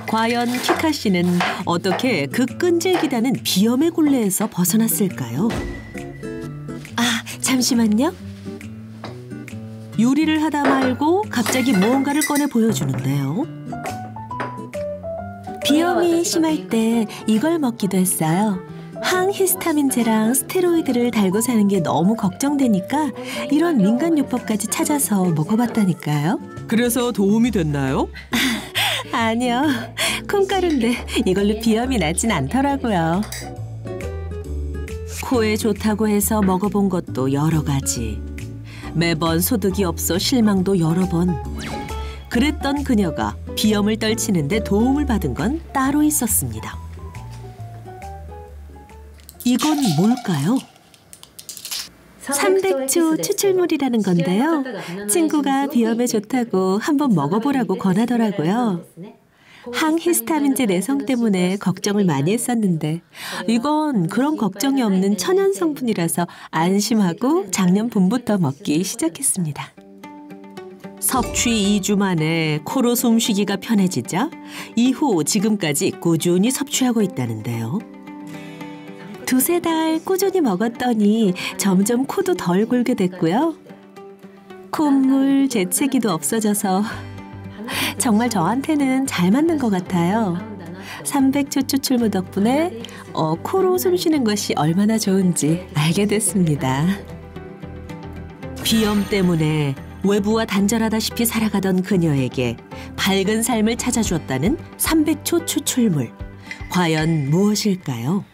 과연 키카 씨는 어떻게 그 끈질기다는 비염의 굴레에서 벗어났을까요? 아, 잠시만요. 요리를 하다 말고 갑자기 무언가를 꺼내 보여주는데요. 비염이 심할 때 이걸 먹기도 했어요. 항히스타민제랑 스테로이드를 달고 사는 게 너무 걱정되니까 이런 민간요법까지 찾아서 먹어봤다니까요. 그래서 도움이 됐나요? 아니요. 콩가루인데 이걸로 비염이 낫진 않더라고요. 코에 좋다고 해서 먹어본 것도 여러 가지. 매번 소득이 없어 실망도 여러 번. 그랬던 그녀가 비염을 떨치는데 도움을 받은 건 따로 있었습니다. 이건 뭘까요? 300초 추출물이라는 건데요. 친구가 비염에 좋다고 한번 먹어보라고 권하더라고요. 항히스타민제 내성 때문에 걱정을 많이 했었는데 이건 그런 걱정이 없는 천연 성분이라서 안심하고 작년 봄부터 먹기 시작했습니다. 섭취 2주 만에 코로 숨쉬기가 편해지자 이후 지금까지 꾸준히 섭취하고 있다는데요. 두세 달 꾸준히 먹었더니 점점 코도 덜 골게 됐고요. 콧물, 재채기도 없어져서 정말 저한테는 잘 맞는 것 같아요. 300초 추출물 덕분에 코로 숨 쉬는 것이 얼마나 좋은지 알게 됐습니다. 비염 때문에 외부와 단절하다시피 살아가던 그녀에게 밝은 삶을 찾아주었다는 300초 추출물. 과연 무엇일까요?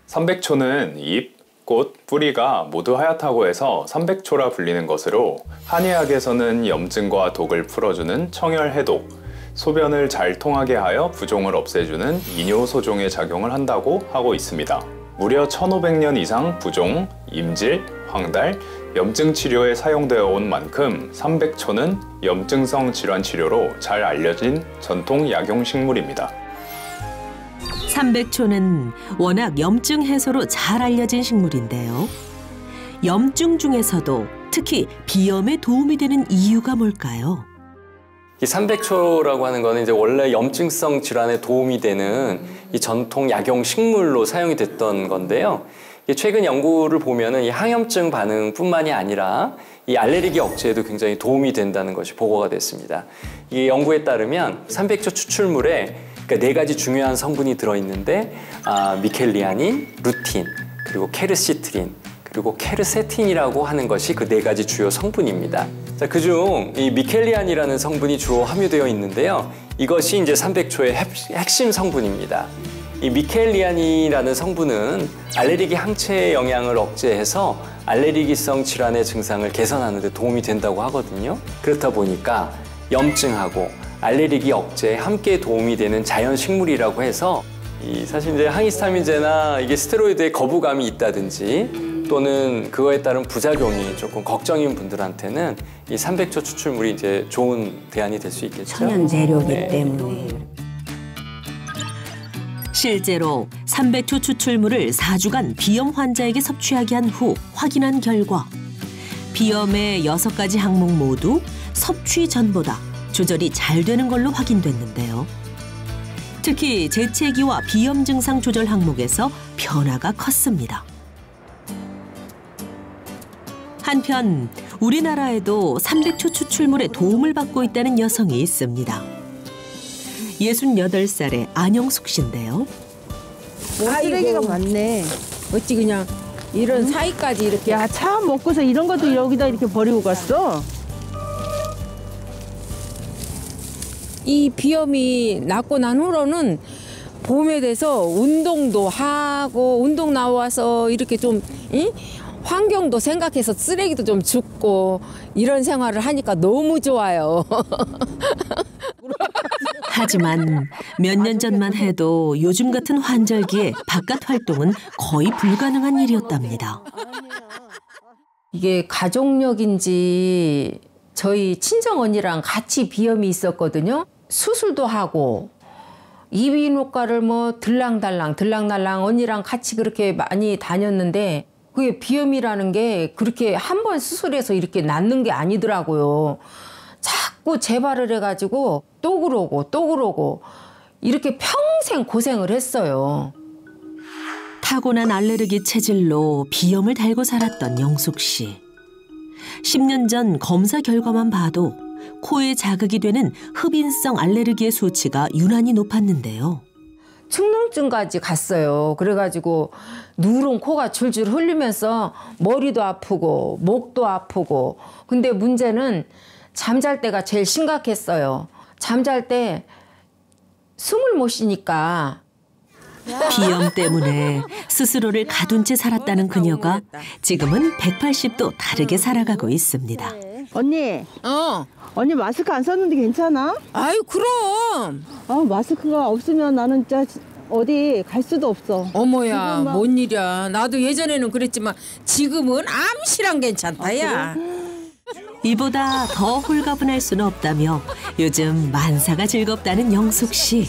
300초는 잎, 꽃, 뿌리가 모두 하얗다고 해서 300초라 불리는 것으로 한의학에서는 염증과 독을 풀어주는 청열 해독, 소변을 잘 통하게 하여 부종을 없애주는 이뇨소종의 작용을 한다고 하고 있습니다. 무려 1500년 이상 부종, 임질, 황달, 염증 치료에 사용되어 온 만큼 300초는 염증성 질환 치료로 잘 알려진 전통 약용식물입니다. 300초는 워낙 염증 해소로 잘 알려진 식물인데요. 염증 중에서도 특히 비염에 도움이 되는 이유가 뭘까요? 이 300초라고 하는 거는 이제 원래 염증성 질환에 도움이 되는 이 전통 약용 식물로 사용이 됐던 건데요. 최근 연구를 보면은 이 항염증 반응뿐만이 아니라 이 알레르기 억제에도 굉장히 도움이 된다는 것이 보고가 됐습니다. 이 연구에 따르면 300초 추출물에 그러니까 4가지 중요한 성분이 들어있는데 미켈리아닌, 루틴, 그리고 케르시트린, 그리고 케르세틴이라고 하는 것이 그 4가지 주요 성분입니다. 자, 그중 이 미켈리안이라는 성분이 주로 함유되어 있는데요. 이것이 이제 300초의 핵심 성분입니다. 이 미켈리안이라는 성분은 알레르기 항체의 영향을 억제해서 알레르기성 질환의 증상을 개선하는 데 도움이 된다고 하거든요. 그렇다 보니까 염증하고 알레르기 억제에 함께 도움이 되는 자연식물이라고 해서 사실 이제 항히스타민제나 이게 스테로이드에 거부감이 있다든지 또는 그거에 따른 부작용이 조금 걱정인 분들한테는 이 300초 추출물이 이제 좋은 대안이 될 수 있겠죠. 천연 재료이기 네. 때문에. 실제로 300초 추출물을 4주간 비염 환자에게 섭취하게 한 후 확인한 결과 비염의 6가지 항목 모두 섭취 전보다 조절이 잘 되는 걸로 확인됐는데요. 특히 재채기와 비염 증상 조절 항목에서 변화가 컸습니다. 한편 우리나라에도 300초 추출물에 도움을 받고 있다는 여성이 있습니다. 68살의 안영숙 씨인데요. 쓰레기가 많네. 어찌 그냥 이런 사이까지 이렇게. 야, 차 먹고서 이런 것도 여기다 이렇게 버리고 갔어? 이 비염이 낫고 난 후로는 봄에 돼서 운동도 하고 운동 나와서 이렇게 좀 환경도 생각해서 쓰레기도 좀 줍고 이런 생활을 하니까 너무 좋아요. 하지만 몇 년 전만 해도 요즘 같은 환절기에 바깥 활동은 거의 불가능한 일이었답니다. 이게 가족력인지 저희 친정 언니랑 같이 비염이 있었거든요. 수술도 하고 이비인후과를 뭐 들랑달랑 언니랑 같이 그렇게 많이 다녔는데 그게 비염이라는 게 그렇게 한 번 수술해서 이렇게 낫는 게 아니더라고요. 자꾸 재발을 해가지고 또 그러고 이렇게 평생 고생을 했어요. 타고난 알레르기 체질로 비염을 달고 살았던 영숙 씨. 10년 전 검사 결과만 봐도 코에 자극이 되는 흡인성 알레르기의 수치가 유난히 높았는데요. 축농증까지 갔어요. 그래가지고 누런 코가 줄줄 흘리면서 머리도 아프고 목도 아프고. 근데 문제는 잠잘 때가 제일 심각했어요. 잠잘 때 숨을 못 쉬니까. 비염 때문에 스스로를 가둔 채 살았다는 그녀가 지금은 180도 다르게 살아가고 있습니다. 언니. 언니 마스크 안 썼는데 괜찮아? 아유 그럼. 마스크가 없으면 나는 진짜 어디 갈 수도 없어. 어머야 뭔 일이야. 나도 예전에는 그랬지만 지금은 암시랑 괜찮다 야. 이보다 더 홀가분할 수는 없다며 요즘 만사가 즐겁다는 영숙 씨.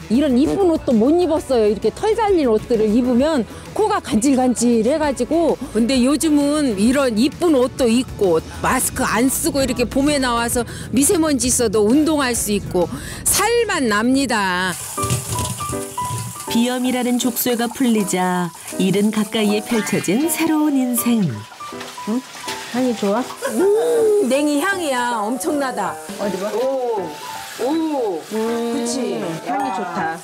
이런 이쁜 옷도 못 입었어요. 이렇게 털 달린 옷들을 입으면 코가 간질간질 해가지고. 근데 요즘은 이런 이쁜 옷도 입고 마스크 안 쓰고 이렇게 봄에 나와서 미세먼지 있어도 운동할 수 있고 살만 납니다. 비염이라는 족쇄가 풀리자 이른 가까이에 펼쳐진 새로운 인생. 응? 향이 좋아? 냉이 향이야. 엄청나다. 어디 봐. 오, 그치. 향이 좋다.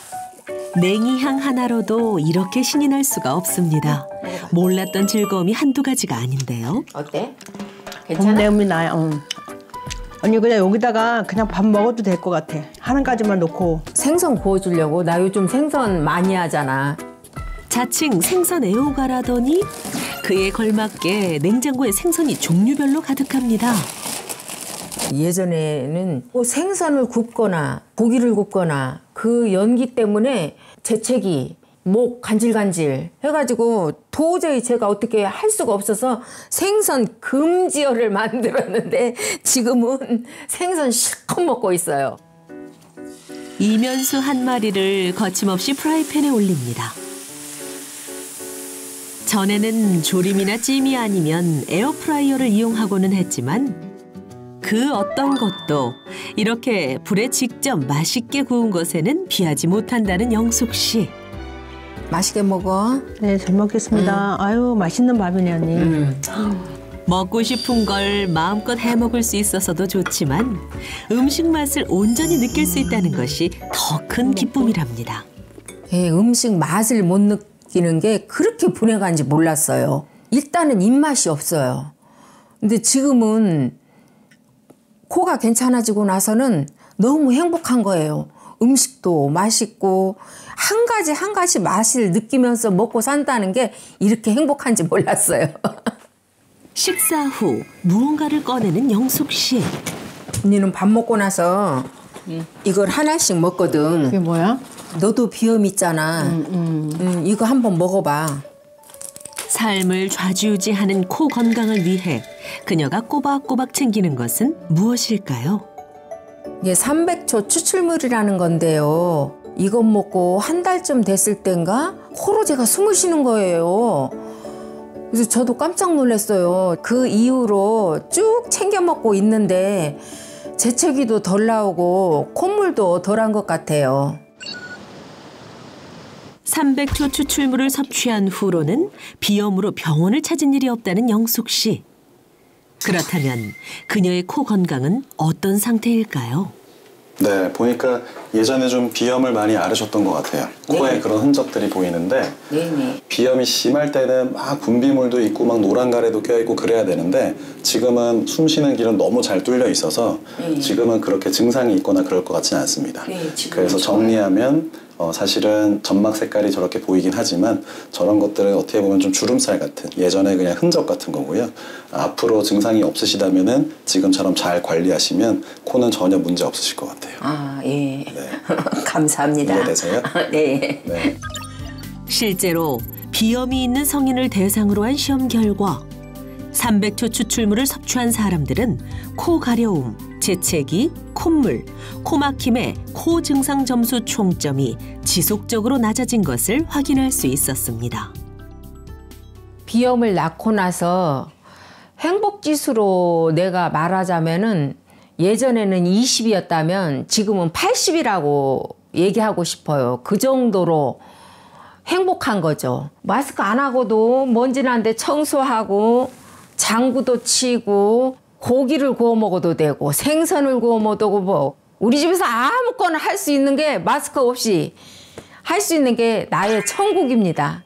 냉이향 하나로도 이렇게 신이 날 수가 없습니다. 몰랐던 즐거움이 한두 가지가 아닌데요. 어때? 괜찮아? 봄내음이 나요. 언니 그냥 여기다가 그냥 밥 먹어도 될 것 같아. 한 가지만 넣고. 생선 구워주려고. 나 요즘 생선 많이 하잖아. 자칭 생선 애호가라더니 그에 걸맞게 냉장고에 생선이 종류별로 가득합니다. 예전에는 생선을 굽거나 고기를 굽거나 그 연기 때문에 재채기, 목 간질간질 해가지고 도저히 제가 어떻게 할 수가 없어서 생선 금지어를 만들었는데 지금은 생선 실컷 먹고 있어요. 이면수 한 마리를 거침없이 프라이팬에 올립니다. 전에는 조림이나 찜이 아니면 에어프라이어를 이용하고는 했지만 그 어떤 것도 이렇게 불에 직접 맛있게 구운 것에는 비하지 못한다는 영숙 씨. 맛있게 먹어. 네, 잘 먹겠습니다. 아유, 맛있는 밥이네, 언니. 먹고 싶은 걸 마음껏 해먹을 수 있어서도 좋지만 음식 맛을 온전히 느낄 수 있다는 것이 더 큰 기쁨이랍니다. 음식 맛을 못 느끼는 게 그렇게 불행한지 몰랐어요. 일단은 입맛이 없어요. 근데 지금은 코가 괜찮아지고 나서는 너무 행복한 거예요. 음식도 맛있고 한 가지 맛을 느끼면서 먹고 산다는 게 이렇게 행복한지 몰랐어요. 식사 후 무언가를 꺼내는 영숙 씨. 언니는 밥 먹고 나서 이걸 하나씩 먹거든. 그게 뭐야? 너도 비염 있잖아. 이거 한번 먹어봐. 삶을 좌지우지하는 코 건강을 위해 그녀가 꼬박꼬박 챙기는 것은 무엇일까요? 이게 300초 추출물이라는 건데요. 이것 먹고 한 달쯤 됐을 땐가 코로 제가 숨을 쉬는 거예요. 그래서 저도 깜짝 놀랐어요. 그 이후로 쭉 챙겨 먹고 있는데 재채기도 덜 나오고 콧물도 덜한 것 같아요. 300초 추출물을 섭취한 후로는 비염으로 병원을 찾은 일이 없다는 영숙 씨. 그렇다면 그녀의 코 건강은 어떤 상태일까요? 네, 보니까 예전에 좀 비염을 많이 앓으셨던 것 같아요. 코에 그런 흔적들이 보이는데 비염이 심할 때는 막 분비물도 있고 막 노란 가래도 껴있고 그래야 되는데 지금은 숨 쉬는 길은 너무 잘 뚫려 있어서 지금은 그렇게 증상이 있거나 그럴 것 같지는 않습니다. 그래서 정리하면 사실은 점막 색깔이 저렇게 보이긴 하지만 저런 것들은 어떻게 보면 좀 주름살 같은 예전에 그냥 흔적 같은 거고요. 앞으로 증상이 없으시다면은 지금처럼 잘 관리하시면 코는 전혀 문제 없으실 것 같아요. 아, 예. 네. 감사합니다. 이해되세요? 네. 네. 실제로 비염이 있는 성인을 대상으로 한 시험 결과 300초 추출물을 섭취한 사람들은 코 가려움, 재채기, 콧물, 코막힘의 코 증상 점수 총점이 지속적으로 낮아진 것을 확인할 수 있었습니다. 비염을 낳고 나서 행복지수로 내가 말하자면은 예전에는 20이었다면 지금은 80이라고 얘기하고 싶어요. 그 정도로 행복한 거죠. 마스크 안 하고도 먼지 난데 청소하고 장구도 치고 고기를 구워 먹어도 되고 생선을 구워 먹어도 뭐 우리 집에서 아무거나 할 수 있는 게 마스크 없이 할 수 있는 게 나의 천국입니다.